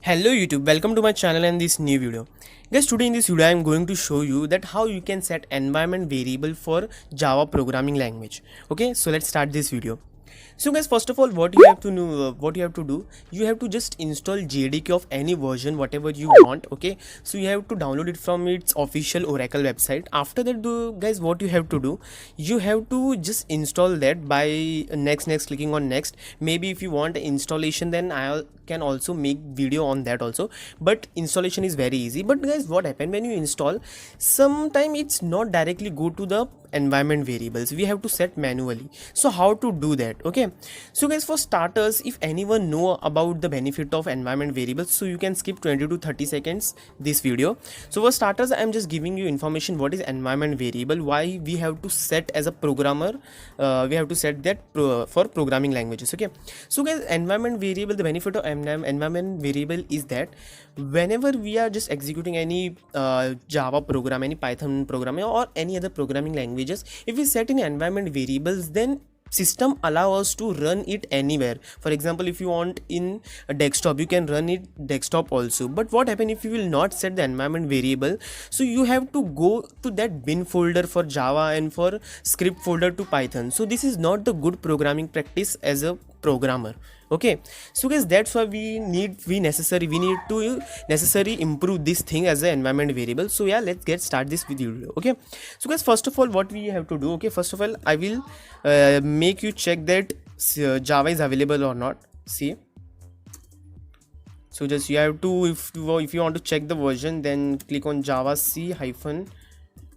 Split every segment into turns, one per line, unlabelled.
Hello YouTube, welcome to my channel and this new video. Guys, today in this video I am going to show you that how you can set environment variable for Java programming language. Okay, so let's start this video. So guys, first of all, what you have to know, you have to just install JDK of any version, whatever you want. Okay, so you have to download it from its official Oracle website. After that, guys, what you have to do, you have to just install that by next, clicking on next. Maybe if you want installation, then I can also make video on that also, but installation is very easy. But guys, what happen when you install, sometime it's not directly go to the environment variables, we have to set manually. So how to do that? Okay, so guys, for starters, if anyone know about the benefit of environment variables, so you can skip 20 to 30 seconds this video. So for starters, I'm just giving you information what is environment variable, why we have to set as a programmer, we have to set that for programming languages. Okay, so guys, environment variable, the benefit of environment variable is that whenever we are just executing any Java program, any Python program, or any other programming languages, if we set in environment variables, then system allow us to run it anywhere. For example, if you want in a desktop, you can run it desktop also. But what happen if you will not set the environment variable? So you have to go to that bin folder for Java and for script folder to Python. So this is not the good programming practice as a programmer. Okay, so guys, that's why we need to necessary improve this thing as an environment variable. So yeah, let's get start this video. Okay, so guys, first of all, what we have to do, okay, first of all, I will make you check that Java is available or not. See, so just you have to, if you want to check the version, then click on Java C hyphen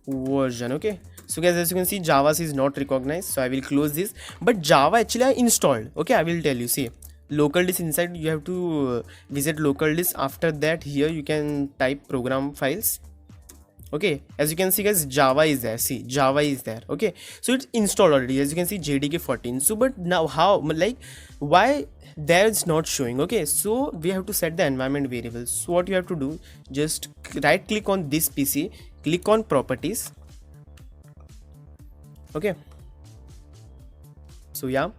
version. Okay, so guys, as you can see, Java C is not recognized, so I will close this. But Java actually I installed. Okay, I will tell you. See, local disk, inside you have to visit local disk. After that, here you can type program files. Okay, as you can see, guys, Java is there. See, Java is there. Okay, so it's installed already, as you can see, JDK 14. So but now how, like, why there it's not showing? Okay, so we have to set the environment variables. So what you have to do, just right click on this PC, click on properties. Okay, so yeah,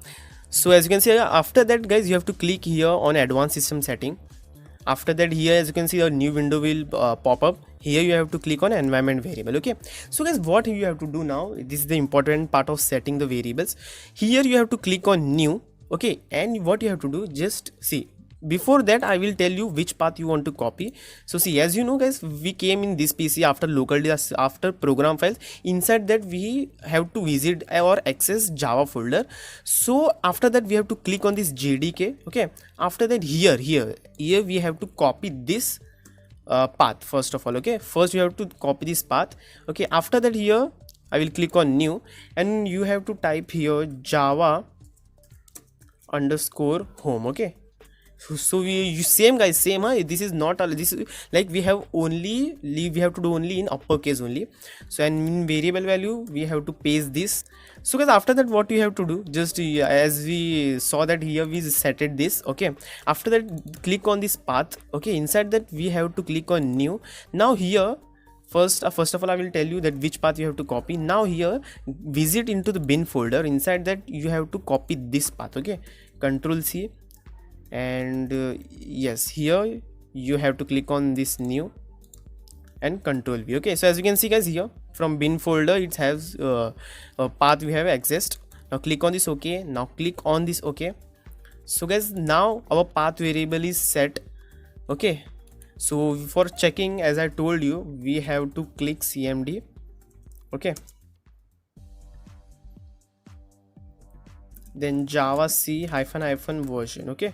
so as you can see, after that, guys, you have to click here on advanced system setting. After that, here, as you can see, a new window will pop up. Here you have to click on environment variable. Okay, so guys, what you have to do now, this is the important part of setting the variables. Here you have to click on new. Okay, and what you have to do, just see, before that I will tell you which path you want to copy. So see, as you know, guys, we came in this PC after local disk, after program files. Inside that we have to visit or access Java folder. So after that we have to click on this JDK. Okay, after that, here we have to copy this path first of all. Okay, first you have to copy this path. Okay, after that, here I will click on new, and you have to type here Java underscore home. Okay, so you same, guys, same. This is not all, this is like we have to do only in uppercase only. So and in variable value we have to paste this. So guys, after that, what you have to do, just as we saw that here we set it this. Okay, after that, click on this path. Okay, inside that we have to click on new. Now here, first of all, I will tell you that which path you have to copy. Now here, visit into the bin folder. Inside that you have to copy this path. Okay, Control C, and yes, here you have to click on this new and Control V. Okay, so as you can see, guys, here from bin folder it has a path we have accessed. Now click on this. Okay, now click on this. Okay, so guys, now our path variable is set. Okay, so for checking, as I told you, we have to click CMD. Okay, then Java C hyphen version. Okay,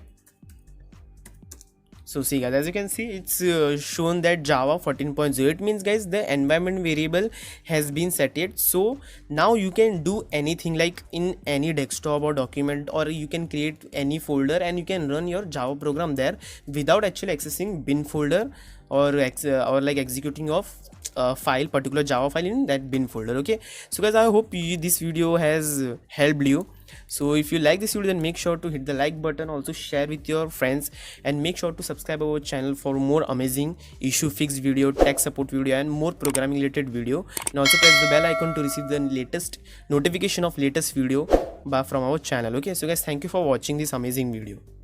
so see, guys, as you can see, it's shown that Java 14.0. It means, guys, the environment variable has been set it. So now you can do anything, like in any desktop or document, or you can create any folder and you can run your Java program there without actually accessing bin folder or like executing of particular Java file in that bin folder. Okay, so guys, I hope this video has helped you. So if you like this video, then make sure to hit the like button, also share with your friends, and make sure to subscribe our channel for more amazing issue fix video, tech support video, and more programming related video. And also press the bell icon to receive the latest notification of latest video from our channel. Okay, so guys, thank you for watching this amazing video.